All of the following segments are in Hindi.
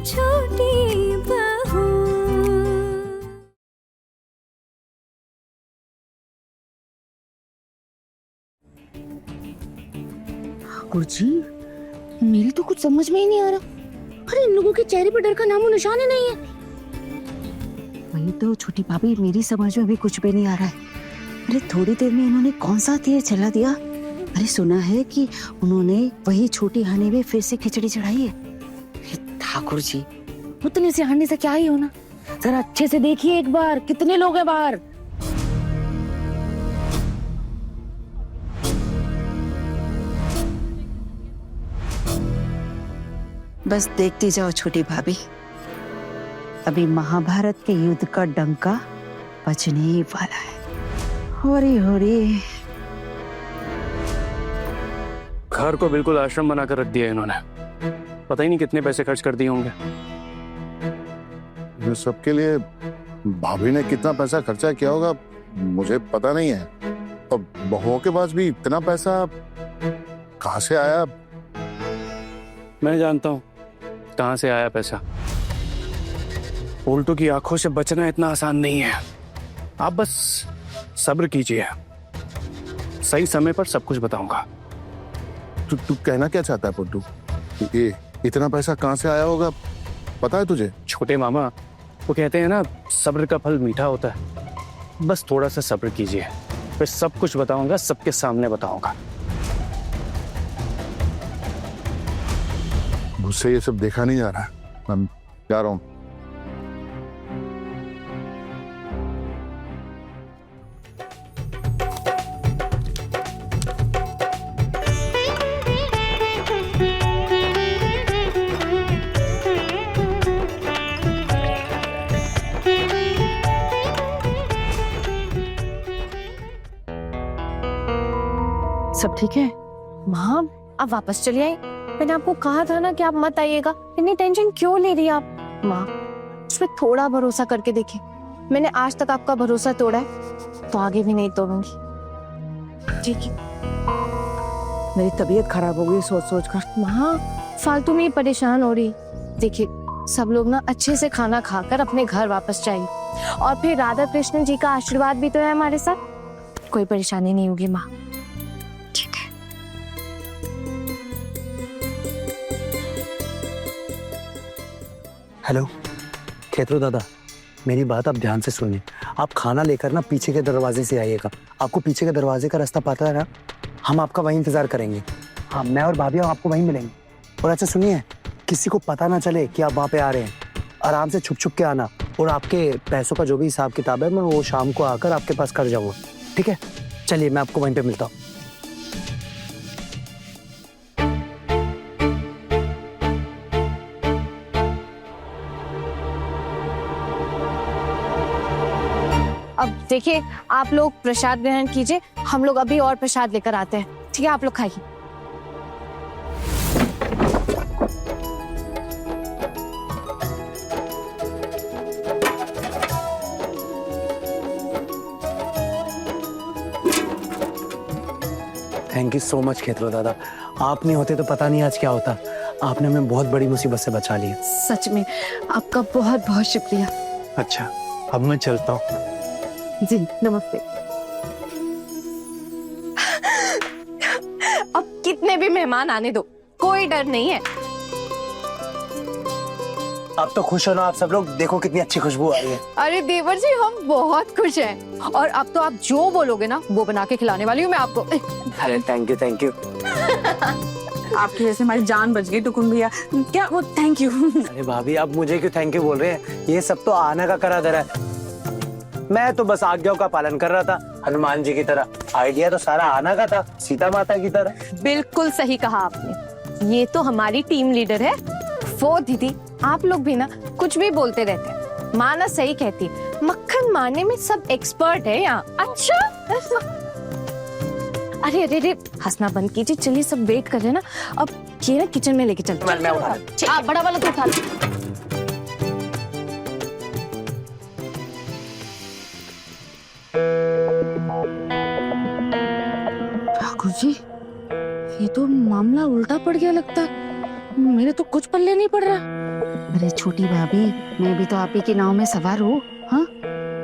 छोटी बहू। ठाकुर जी, मेरी तो कुछ समझ में ही नहीं आ रहा। अरे इन लोगों के चेहरे पर डर का नामो निशान ही नहीं है। वही तो छोटी भाभी, मेरी समझ में भी कुछ भी नहीं आ रहा है। अरे थोड़ी देर में इन्होंने कौन सा तीर चला दिया। अरे सुना है कि उन्होंने वही छोटी हानि में फिर से खिचड़ी चढ़ाई है। ठाकुर जी, उतने से हानि से क्या ही होना। जरा अच्छे से देखिए एक बार, कितने लोग हैं बाहर। बस देखती जाओ छोटी भाभी, अभी महाभारत के युद्ध का डंका बजने ही वाला है। होरी होरी। घर को बिल्कुल आश्रम बनाकर रख दिया इन्होंने। पता ही नहीं कितने पैसे खर्च कर दिए होंगे। ये सबके लिए भाभी ने कितना पैसा खर्चा किया होगा मुझे पता नहीं है। और बहुओं के पास भी इतना पैसा कहाँ से आया? मैं जानता हूँ कहाँ से आया पैसा। उल्टों की आंखों से बचना इतना आसान नहीं है। आप बस सब्र कीजिए, सही समय पर सब कुछ बताऊंगा। तू कहना क्या चाहता है पुट्टू? ये इतना पैसा कहाँ से आया होगा पता है तुझे? छोटे मामा, वो कहते हैं ना, सब्र का फल मीठा होता है। बस थोड़ा सा सब्र कीजिए, फिर सब कुछ बताऊंगा, सबके सामने बताऊंगा। मुझसे ये सब देखा नहीं जा रहा। मैं जा रहा हूँ। सब ठीक है? माँ, आप वापस चली आई। मैंने आपको कहा था ना कि आप मत आइएगा। इतनी टेंशन क्यों ले रही हैं आप? माँ, उस पर थोड़ा भरोसा करके देखिए। मैंने आज तक आपका भरोसा तोड़ा है, तो आगे भी नहीं तोड़ूंगी। ठीक है? मेरी तबीयत खराब हो गई सोच सोच कर। माँ, फालतू में ही परेशान हो रही। देखिए, सब लोग ना अच्छे से खाना खाकर अपने घर वापस जाइए, और फिर राधा कृष्ण जी का आशीर्वाद भी तो है हमारे साथ। कोई परेशानी नहीं होगी माँ। ठीक है? हेलो खेतरू दादा, मेरी बात आप ध्यान से सुनिए। आप खाना लेकर ना पीछे के दरवाजे से आइएगा। आपको पीछे के दरवाजे का रास्ता पता है ना? हम आपका वहीं इंतजार करेंगे। हाँ, मैं और भाभी हम आपको वहीं मिलेंगे। और अच्छा सुनिए, किसी को पता ना चले कि आप वहाँ पे आ रहे हैं। आराम से छुप छुप के आना, और आपके पैसों का जो भी हिसाब किताब है मैं वो शाम को आकर आपके पास कर जाऊँगा। ठीक है? चलिए, मैं आपको वहीं पे मिलता हूँ। अब देखिए, आप लोग प्रसाद ग्रहण कीजिए। हम लोग अभी और प्रसाद लेकर आते हैं। ठीक है? आप लोग खाइए। थैंक यू सो मच खेतरू दादा। आप नहीं होते तो पता नहीं आज क्या होता। आपने हमें बहुत बड़ी मुसीबत से बचा लिया। सच में आपका बहुत बहुत शुक्रिया। अच्छा, अब मैं चलता हूँ। जी नमस्ते। अब कितने भी मेहमान आने दो, कोई डर नहीं है। आप तो खुश हो ना आप सब लोग? देखो कितनी अच्छी खुशबू आ रही है। अरे देवर जी, हम बहुत खुश हैं। और अब तो आप जो बोलोगे ना वो बना के खिलाने वाली हूँ मैं आपको। अरे थैंक यू थैंक यू। आपकी वजह से हमारी जान बच गई टुकुन भैया। क्या वो थैंक यू। अरे भाभी, आप मुझे क्यों थैंक यू बोल रहे हैं? ये सब तो आना का करा धरा है। मैं तो बस आज्ञाओं का पालन कर रहा था, हनुमान जी की तरह। आइडिया तो सारा आना का था, सीता माता की तरह। बिल्कुल सही कहा आपने। ये तो हमारी टीम लीडर है वो दीदी। आप लोग भी ना कुछ भी बोलते रहते हैं। माँ ना सही कहती, मक्खन मारने में सब एक्सपर्ट है यहाँ। अच्छा। अरे अरे अरे, हंसना बंद कीजिए। चलिए, सब वेट कर रहे हैं ना। अब ये ना किचन में लेके चलते हैं। मैं उठा लेता हूं। बड़ा वाला तो उठा लो। ठाकुर जी, ये तो मामला उल्टा पड़ गया लगता है। मेरे तो कुछ पल्ले नहीं पड़ रहा। अरे छोटी भाभी, मैं भी तो आप ही के नाव में सवार हूँ। हाँ,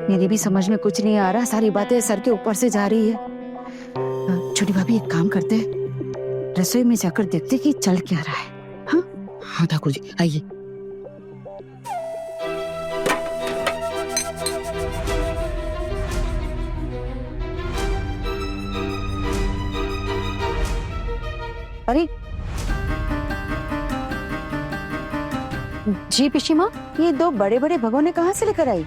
मेरी भी समझ में कुछ नहीं आ रहा, सारी बातें सर के ऊपर से जा रही है। छोटी भाभी एक काम करते हैं, रसोई में जाकर देखते कि चल क्या रहा है। हाँ हाँ ठाकुर जी आइए। अरे जी पिशीमा, ये दो बड़े बड़े भगोने कहाँ से लेकर आई?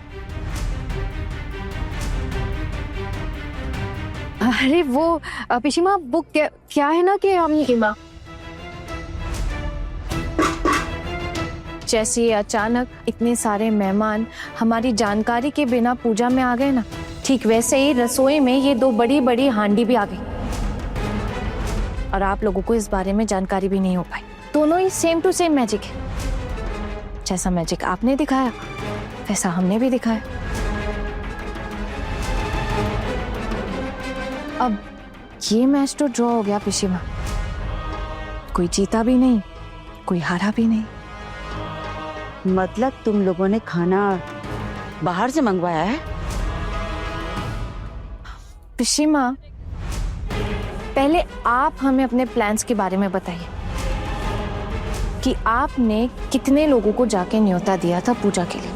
अरे वो पिशीमा, वो क्या है ना कि हम माँ जैसे ही अचानक इतने सारे मेहमान हमारी जानकारी के बिना पूजा में आ गए ना, ठीक वैसे ही रसोई में ये दो बड़ी बड़ी हांडी भी आ गई और आप लोगों को इस बारे में जानकारी भी नहीं हो पाई। दोनों ही सेम टू सेम मैजिक है। जैसा मैजिक आपने दिखाया वैसा हमने भी दिखाया। अब ये मैच तो ड्रॉ हो गया पिशीमा। कोई जीता भी नहीं, कोई हारा भी नहीं। मतलब तुम लोगों ने खाना बाहर से मंगवाया है? पिशीमा, पहले आप हमें अपने प्लान्स के बारे में बताइए कि आपने कितने लोगों को जाके न्योता दिया था पूजा के लिए।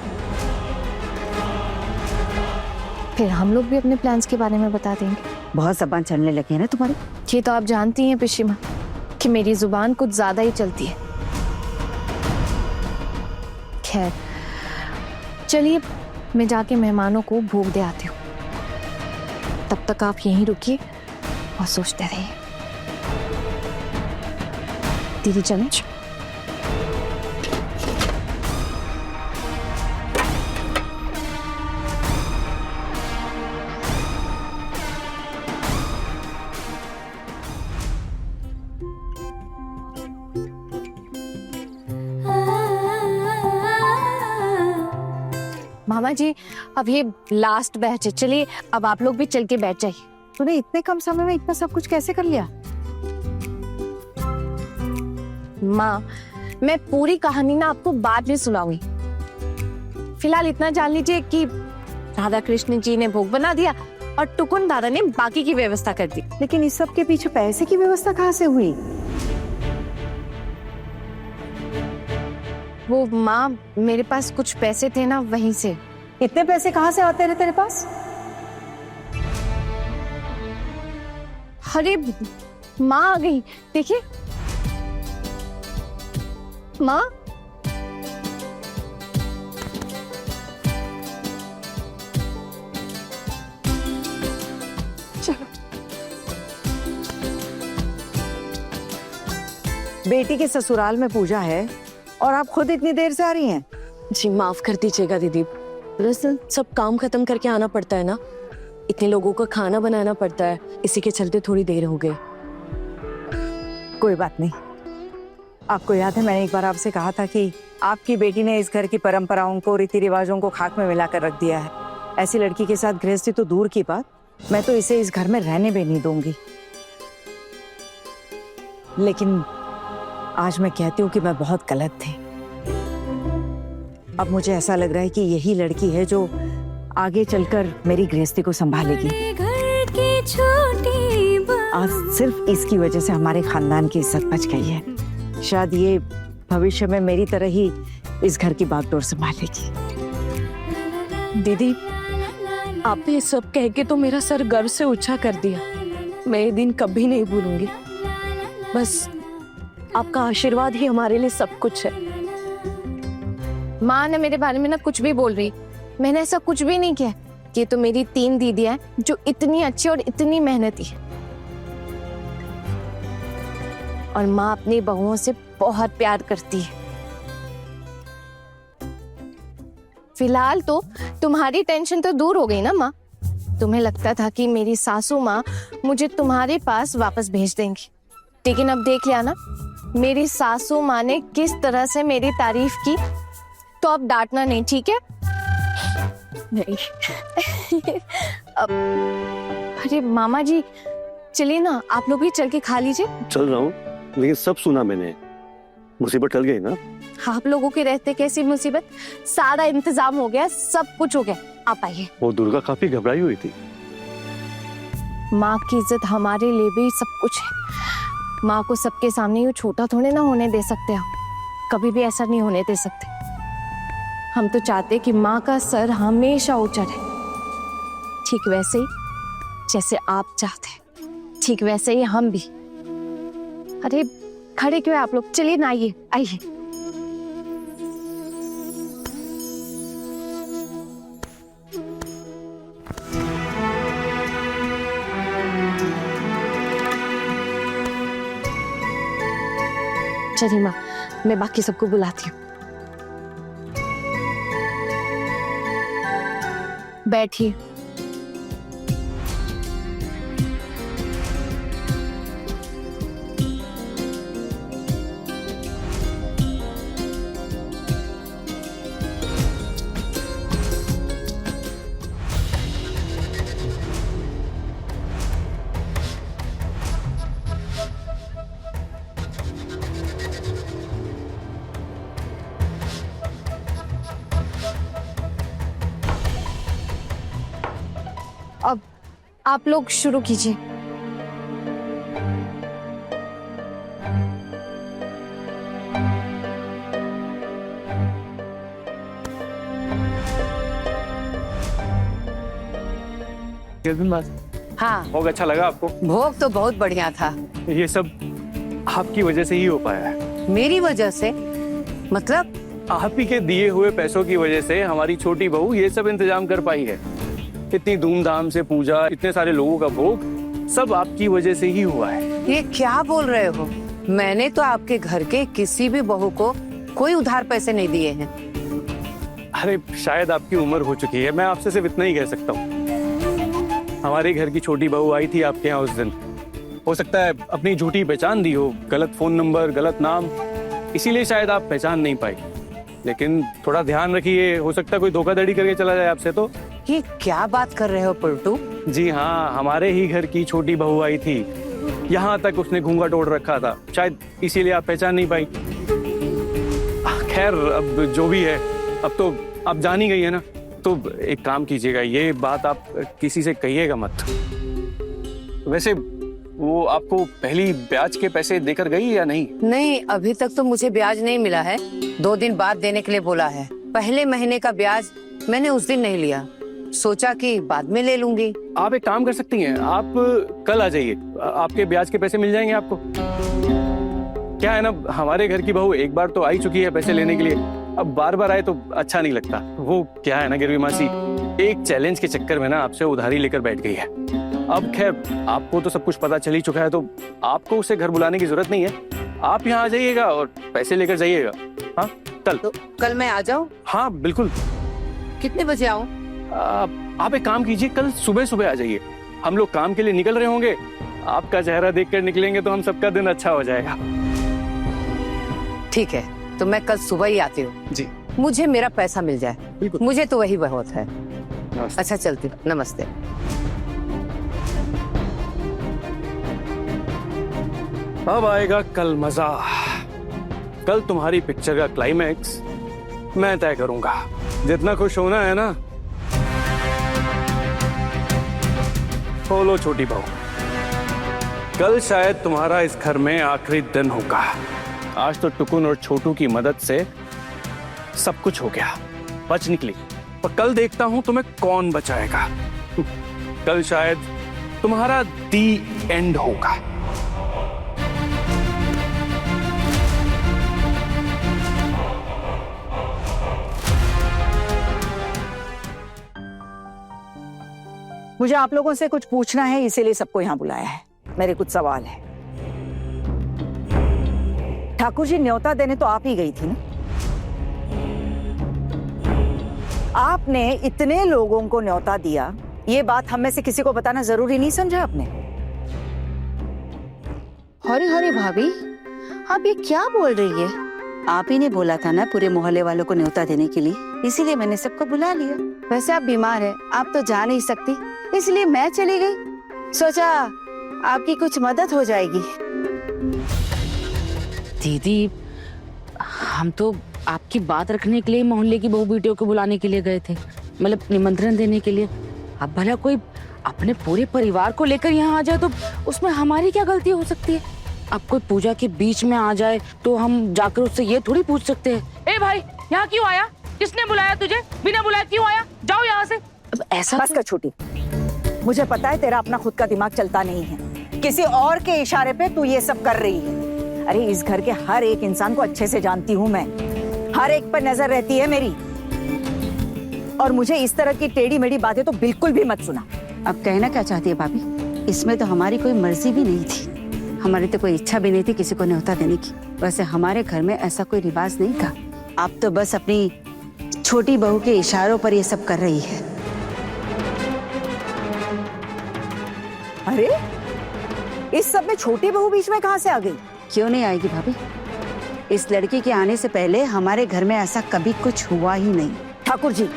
फिर हम लोग भी अपने प्लान्स के बारे में बता देंगे। बहुत जबान चलने लगी है ना तुम्हारी। ये तो आप जानती हैं पिशीमा कि मेरी जुबान कुछ ज्यादा ही चलती है। खैर चलिए, मैं जाके मेहमानों को भोग दे आती हूँ। तब तक आप यहीं रुकिए और सोचते रहिए। दीदी चलें? मामा जी, अब ये लास्ट बैच है, चलिए अब आप लोग भी चल के बैठ जाइए। तूने इतने कम समय में इतना सब कुछ कैसे कर लिया? माँ, मैं पूरी कहानी ना आपको बाद में सुनाऊंगी। फिलहाल इतना जान लीजिए कि राधा कृष्ण जी ने भोग बना दिया और टुकुन दादा ने बाकी की व्यवस्था कर दी। लेकिन इस सब के पीछे पैसे की व्यवस्था कहाँ से हुई? वो माँ, मेरे पास कुछ पैसे थे ना, वहीं से। इतने पैसे कहाँ से आते रहे तेरे पास? अरे माँ आ गई, देखिए माँ। चलो। बेटी के ससुराल में पूजा है और आप खुद इतनी देर से आ रही हैं? जी माफ कर दीजिएगा दीदी, दरअसल सब काम खत्म करके आना पड़ता है ना, इतने लोगों का खाना बनाना पड़ता है, इसी के चलते थोड़ी देर हो गई। कोई बात नहीं। आपको याद है मैंने एक बार आपसे कहा था कि आपकी बेटी ने इस घर की परंपराओं को, रीति रिवाजों को खाक में मिलाकर रख दिया है। ऐसी लड़की के साथ गृहस्थी तो दूर की बात, मैं तो इसे इस घर में रहने भी नहीं दूंगी। लेकिन आज मैं कहती हूँ कि मैं बहुत गलत थी। अब मुझे ऐसा लग रहा है कि यही लड़की है जो आगे चलकर मेरी गृहस्थी को संभालेगी। घर की छोटी आज सिर्फ इसकी वजह से हमारे खानदान की इज्जत बच गई है। शायद ये भविष्य में मेरी तरह ही इस घर की बागडोर संभालेगी। दीदी, आपने ये सब कह के तो मेरा सर गर्व से ऊंचा कर दिया। मैं ये दिन कभी नहीं भूलूंगी। बस आपका आशीर्वाद ही हमारे लिए सब कुछ है। माँ ने मेरे बारे में ना कुछ भी बोल रही, मैंने ऐसा कुछ भी नहीं किया। ये तो मेरी 3 दीदियां हैं जो इतनी अच्छी और इतनी मेहनती है। और माँ अपनी बहुओं से बहुत प्यार करती है। फिलहाल तो तुम्हारी टेंशन तो दूर हो गई ना माँ। तुम्हें लगता था कि मेरी सासू माँ मुझे तुम्हारे पास वापस भेज देंगी, लेकिन अब देख लिया ना मेरी सासू माँ ने किस तरह से मेरी तारीफ की। तो अब डांटना नहीं, ठीक है? नहीं। अब अरे मामा जी चलिए ना, आप लोग भी चल के खा लीजिए। चल रहा हूँ, लेकिन सब सुना मैंने। मुसीबत टल गई ना? आप लोगों के रहते कैसी मुसीबत, सारा इंतजाम हो गया, सब कुछ हो गया, आप आइए। वो दुर्गा काफी घबराई हुई थी। माँ की इज्जत हमारे लिए भी सब कुछ है। माँ को सबके सामने यूँ छोटा थोड़े ना होने दे सकते हम, कभी भी ऐसा नहीं होने दे सकते। हम तो चाहते कि माँ का सर हमेशा ऊंचा रहे, ठीक वैसे ही जैसे आप चाहते हैं, ठीक वैसे ही हम भी। अरे खड़े क्यों हैं आप लोग, चलिए ना, आइए आइए। चलिए माँ, मैं बाकी सबको बुलाती हूँ। बैठिए। अब आप लोग शुरू कीजिए। हाँ, भोग अच्छा लगा आपको? भोग तो बहुत बढ़िया था। ये सब आपकी वजह से ही हो पाया है। मेरी वजह से? मतलब? आप ही के दिए हुए पैसों की वजह से हमारी छोटी बहू ये सब इंतजाम कर पाई है। इतनी धूमधाम से पूजा, इतने सारे लोगों का भोग, सब आपकी वजह से ही हुआ है। ये क्या बोल रहे हो? मैंने तो आपके घर के किसी भी बहू को कोई उधार पैसे नहीं दिए हैं। अरे शायद आपकी उम्र हो चुकी है, मैं आपसे सिर्फ इतना ही कह सकता हूँ। हमारे घर की छोटी बहू आई थी आपके यहाँ उस दिन, हो सकता है अपनी झूठी पहचान दी हो, गलत फोन नंबर, गलत नाम, इसीलिए शायद आप पहचान नहीं पाई। लेकिन थोड़ा ध्यान रखिए, हो सकता है कोई धोखाधड़ी करके चला जाए आपसे। तो ये क्या बात कर रहे हो पलटू? जी हाँ, हमारे ही घर की छोटी बहू आई थी, यहाँ तक उसने घूंघट ओढ़ रखा था, शायद इसीलिए आप पहचान नहीं पाई। खैर अब जो भी है, अब तो आप जान ही गई है ना, तो एक काम कीजिएगा, ये बात आप किसी से कहिएगा मत। वैसे वो आपको पहली ब्याज के पैसे देकर गई या नहीं? नहीं, अभी तक तो मुझे ब्याज नहीं मिला है। 2 दिन बाद देने के लिए बोला है। पहले महीने का ब्याज मैंने उस दिन नहीं लिया, सोचा कि बाद में ले लूंगी। आप एक काम कर सकती हैं, आप कल आ जाइए, आपके ब्याज के पैसे मिल जाएंगे आपको। क्या है ना, हमारे घर की बहू एक बार तो आई चुकी है पैसे लेने के लिए, अब बार बार आए तो अच्छा नहीं लगता। वो क्या है ना गिरवी मासी, एक चैलेंज के चक्कर में ना आपसे उधारी लेकर बैठ गई है। अब खैर आपको तो सब कुछ पता चल ही चुका है, तो आपको उसे घर बुलाने की जरूरत नहीं है। आप यहाँ आ जाइएगा और पैसे लेकर जाइएगा। हाँ कल? तो कल मैं आ जाऊँ? हाँ बिल्कुल। कितने बजे आऊँ? आप एक काम कीजिए, कल सुबह सुबह आ जाइए। हम लोग काम के लिए निकल रहे होंगे, आपका चेहरा देखकर निकलेंगे तो हम सबका दिन अच्छा हो जाएगा। ठीक है, तो मैं कल सुबह ही आती हूँ। जी। मुझे मेरा पैसा मिल जाए, बिल्कुल। मुझे तो वही बहुत है। नमस्ते। अच्छा चलती हूँ, नमस्ते। अब आएगा कल मजा। कल तुम्हारी पिक्चर का क्लाइमैक्स मैं तय करूंगा। जितना खुश होना है ना, बोलो छोटी बहू। कल शायद तुम्हारा इस घर में आखिरी दिन होगा। आज तो टुकुन और छोटू की मदद से सब कुछ हो गया, बच निकली, और कल देखता हूं तुम्हें कौन बचाएगा। कल शायद तुम्हारा दी एंड होगा। मुझे आप लोगों से कुछ पूछना है, इसीलिए सबको यहाँ बुलाया है। मेरे कुछ सवाल है। ठाकुर जी न्योता देने तो आप ही गई थी ना? आपने इतने लोगों को न्योता दिया, ये बात हम में से किसी को बताना जरूरी नहीं समझा आपने? हरी हरी भाभी, आप ये क्या बोल रही है? आप ही ने बोला था ना पूरे मोहल्ले वालों को न्योता देने के लिए, इसीलिए मैंने सबको बुला लिया। वैसे आप बीमार हैं, आप तो जा नहीं सकती, इसलिए मैं चली गई। सोचा आपकी कुछ मदद हो जाएगी। दीदी, हम तो आपकी बात रखने के लिए मोहल्ले की बहू बेटियों को बुलाने के लिए गए थे, मतलब निमंत्रण देने के लिए। अब भला कोई अपने पूरे परिवार को लेकर यहाँ आ जाए तो उसमें हमारी क्या गलती हो सकती है? अब कोई पूजा के बीच में आ जाए तो हम जाकर उससे ये थोड़ी पूछ सकते हैं, ए भाई यहाँ क्यों आया? किसने बुलाया तुझे? बिना बुलाया क्यों आया? जाओ यहाँ से। अब ऐसा बस कर छोटी, मुझे पता है तेरा अपना खुद का दिमाग चलता नहीं है, किसी और के इशारे पे तू ये सब कर रही है। अरे इस घर के हर एक इंसान को अच्छे से जानती हूँ मैं, हर एक पर नजर रहती है मेरी, और मुझे इस तरह की टेढ़ी मेढ़ी बातें तो बिल्कुल भी मत सुना। अब कहना क्या चाहती है भाभी? इसमें तो हमारी कोई मर्जी भी नहीं थी, हमारी तो कोई इच्छा भी नहीं थी किसी को न्योता देने की। वैसे हमारे घर में ऐसा कोई रिवाज नहीं था। आप तो बस अपनी छोटी बहू के इशारों पर ये सब कर रही है। अरे इस सब में छोटी बहू बीच में कहाँ से आ गई? क्यों नहीं आएगी भाभी? इस लड़की के आने से पहले हमारे घर में ऐसा कभी कुछ हुआ ही नहीं। ठाकुर जी,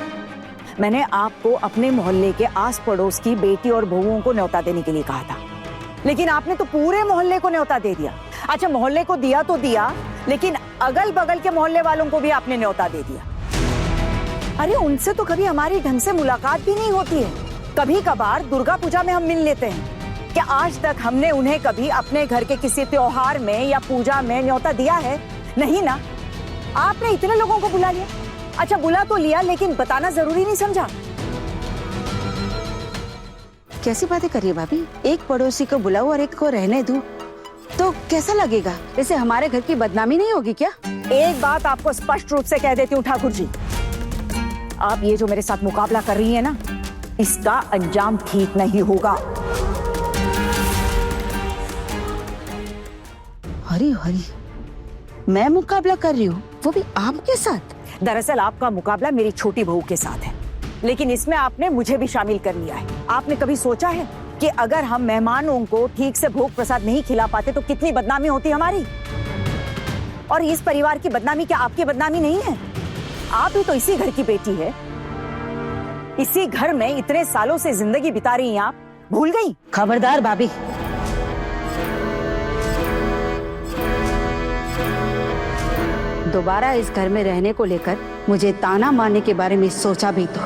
मैंने आपको अपने मोहल्ले के आस पड़ोस की बेटी और बहुओं को न्योता देने के लिए कहा था, लेकिन आपने तो पूरे मोहल्ले को न्योता दे दिया। अच्छा, मोहल्ले को दिया तो दिया, लेकिन अगल बगल के मोहल्ले वालों को भी आपने न्योता दे दिया। अरे उनसे तो कभी हमारी ढंग से मुलाकात भी नहीं होती है। कभी कभार दुर्गा पूजा में हम मिल लेते हैं। क्या आज तक हमने उन्हें कभी अपने घर के किसी त्योहार में या पूजा में न्योता दिया है? नहीं ना। आपने इतने लोगों को बुला लिया। अच्छा, बुला तो लिया, लेकिन बताना जरूरी नहीं समझा? कैसी बातें कर रही है भाभी? एक पड़ोसी को बुलाओ और एक को रहने दो तो कैसा लगेगा? इसे हमारे घर की बदनामी नहीं होगी क्या? एक बात आपको स्पष्ट रूप से कह देती हूँ ठाकुर जी, आप ये जो मेरे साथ मुकाबला कर रही है ना, इसका अंजाम ठीक नहीं होगा। हरी हरी, मैं मुकाबला कर रही हूँ, वो भी आपके साथ? दरअसल आपका मुकाबला मेरी छोटी बहू के साथ है, लेकिन इसमें आपने मुझे भी शामिल कर लिया है। आपने कभी सोचा है कि अगर हम मेहमानों को ठीक से भोग प्रसाद नहीं खिला पाते तो कितनी बदनामी होती हमारी? और इस परिवार की बदनामी क्या आपकी बदनामी नहीं है? आप भी तो इसी घर की बेटी है, इसी घर में इतने सालों से जिंदगी बिता रही हैं आप, भूल गई? खबरदार भाभी, दोबारा इस घर में रहने को लेकर मुझे ताना मारने के बारे में सोचा भी तो।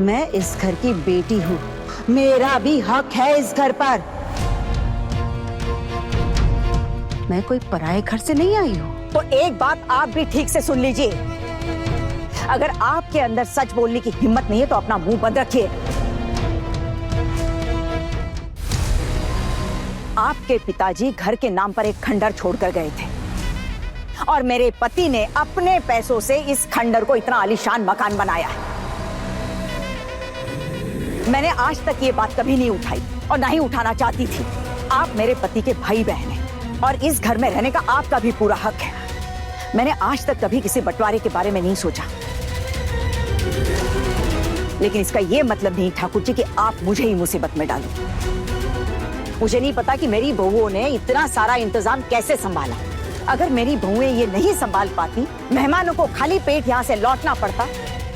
मैं इस घर की बेटी हूँ, मेरा भी हक है इस घर पर। मैं कोई पराये घर से नहीं आई हूँ। तो एक बात आप भी ठीक से सुन लीजिए, अगर आपके अंदर सच बोलने की हिम्मत नहीं है तो अपना मुंह बंद रखिए। आपके पिताजी घर के नाम पर एक खंडर छोड़कर गए थे और मेरे पति ने अपने पैसों से इस खंडर को इतना आलीशान मकान बनाया है। मैंने आज तक ये बात कभी नहीं उठाई और ना ही उठाना चाहती थी। आप मेरे पति के भाई बहन हैं और इस घर में रहने का आपका भी पूरा हक है। मैंने आज तक कभी किसी बंटवारे के बारे में नहीं सोचा, लेकिन इसका ये मतलब नहीं ठाकुर जी कि आप मुझे ही मुसीबत में डालो। मुझे नहीं पता कि मेरी बहुओं ने इतना सारा इंतजाम कैसे संभाला। अगर मेरी बहुएं ये नहीं संभाल पाती, मेहमानों को खाली पेट यहाँ से लौटना पड़ता,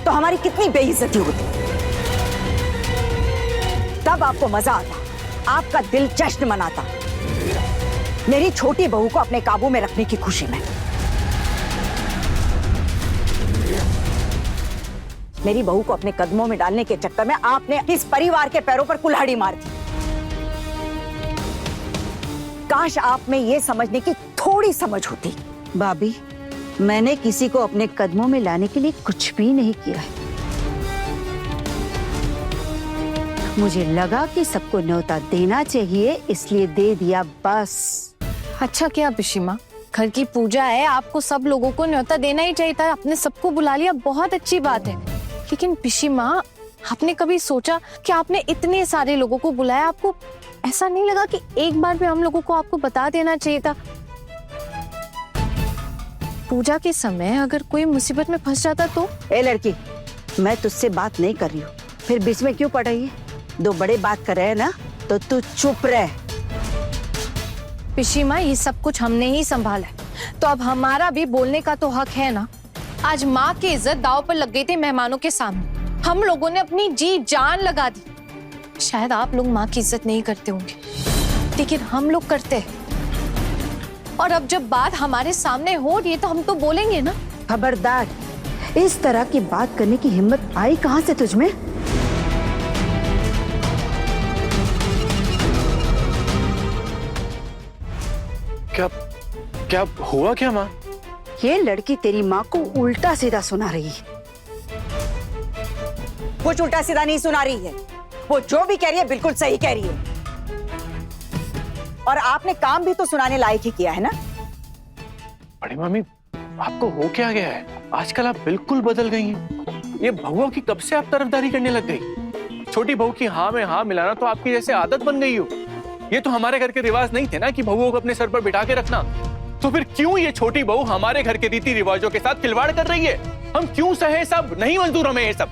तो हमारी कितनी बेइज्जती होती। तब आपको मजा आता, आपका दिल जश्न मनाता, मेरी छोटी बहू को अपने काबू में रखने की खुशी में। मेरी बहू को अपने कदमों में डालने के चक्कर में आपने इस परिवार के पैरों पर कुल्हाड़ी मार दी। काश आप में ये समझने की थोड़ी समझ होती। भाभी, मैंने किसी को अपने कदमों में लाने के लिए कुछ भी नहीं किया है। मुझे लगा कि सबको न्योता देना चाहिए, इसलिए दे दिया बस। अच्छा किया पिशी माँ, घर की पूजा है, आपको सब लोगों को न्योता देना ही चाहिए था। आपने सबको बुला लिया, बहुत अच्छी बात है। लेकिन पिशी माँ, आपने कभी सोचा कि आपने इतने सारे लोगों को बुलाया, आपको ऐसा नहीं लगा कि एक बार भी हम लोगों को आपको बता देना चाहिए था? पूजा के समय अगर कोई मुसीबत में फंस जाता तो? ए लड़की, मैं तुझसे बात नहीं कर रही हूँ, फिर बीच में क्यों पड़ रही है? दो बड़े बात कर रहे हैं ना, तो तू चुप रह। पिशी माँ, ये सब कुछ हमने ही संभाला है, तो अब हमारा भी बोलने का तो हक है ना। आज माँ की इज्जत दांव पर लग गई थी मेहमानों के सामने। हम लोगों ने अपनी जी जान लगा दी। शायद आप लोग माँ की इज्जत नहीं करते होंगे, लेकिन हम लोग करते हैं। और अब जब बात हमारे सामने हो रही है तो हम तो बोलेंगे ना। खबरदार, इस तरह की बात करने की हिम्मत आई कहां से तुझमें? क्या क्या हुआ क्या माँ? ये लड़की तेरी माँ को उल्टा सीधा सुना रही है। कुछ उल्टा सीधा नहीं सुना रही है, वो जो भी कह रही है बिल्कुल सही कह रही है। और आपने काम भी तो सुनाने लायक ही किया है ना। बड़ी मम्मी, आपको हो क्या गया है? आजकल आप बिल्कुल बदल गई हैं। ये बहुओं की कब से आप तरफदारी करने लग गई? छोटी बहू की हाँ में हाँ मिलाना तो आपकी जैसे आदत बन गई हो। ये तो हमारे घर के रिवाज नहीं थे ना कि बहुओं को अपने सर पर बिठा के रखना। तो फिर क्यों ये छोटी बहू हमारे घर के रीति रिवाजों के साथ खिलवाड़ कर रही है? हम क्यों सहे सब? नहीं मंजूर हमें ये सब।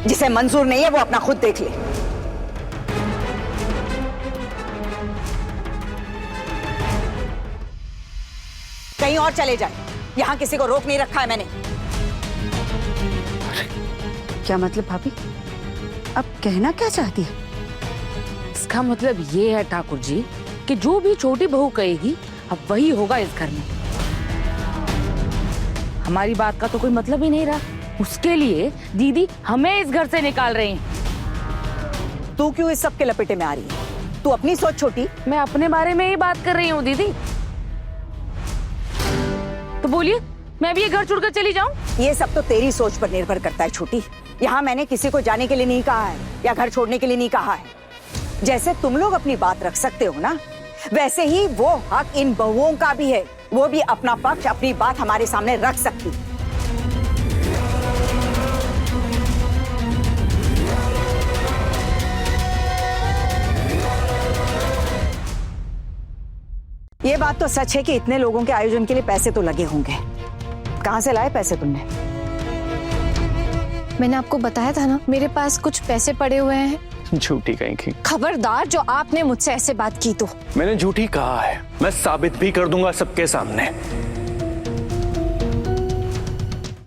जिसे मंजूर नहीं है वो अपना खुद देख ले। कहीं और चले जाए, यहां किसी को रोक नहीं रखा है मैंने। क्या मतलब भाभी? अब कहना क्या चाहती है? इसका मतलब ये है ठाकुर जी कि जो भी छोटी बहू कहेगी अब वही होगा इस घर में। हमारी बात का तो कोई मतलब ही नहीं रहा। उसके लिए दीदी हमें इस घर से निकाल रही हैं। तू क्यों इस सब के लपेटे में आ रही है? तू अपनी सोच छोटी। मैं अपने बारे में ही बात कर रही हूँ दीदी। तो बोलिए, मैं भी ये घर छोड़कर चली जाऊं? ये सब तो तेरी सोच पर निर्भर करता है छोटी। यहाँ मैंने किसी को जाने के लिए नहीं कहा है या घर छोड़ने के लिए नहीं कहा है। जैसे तुम लोग अपनी बात रख सकते हो ना, वैसे ही वो हक इन बहुओं का भी है। वो भी अपना पक्ष, अपनी बात हमारे सामने रख सकती। ये बात तो सच है कि इतने लोगों के आयोजन के लिए पैसे तो लगे होंगे। कहां से लाए पैसे तुमने? मैंने आपको बताया था ना, मेरे पास कुछ पैसे पड़े हुए हैं। झूठी कहीं की। खबरदार जो आपने मुझसे ऐसे बात की तो। मैंने झूठी कहा है, मैं साबित भी कर दूंगा सबके सामने।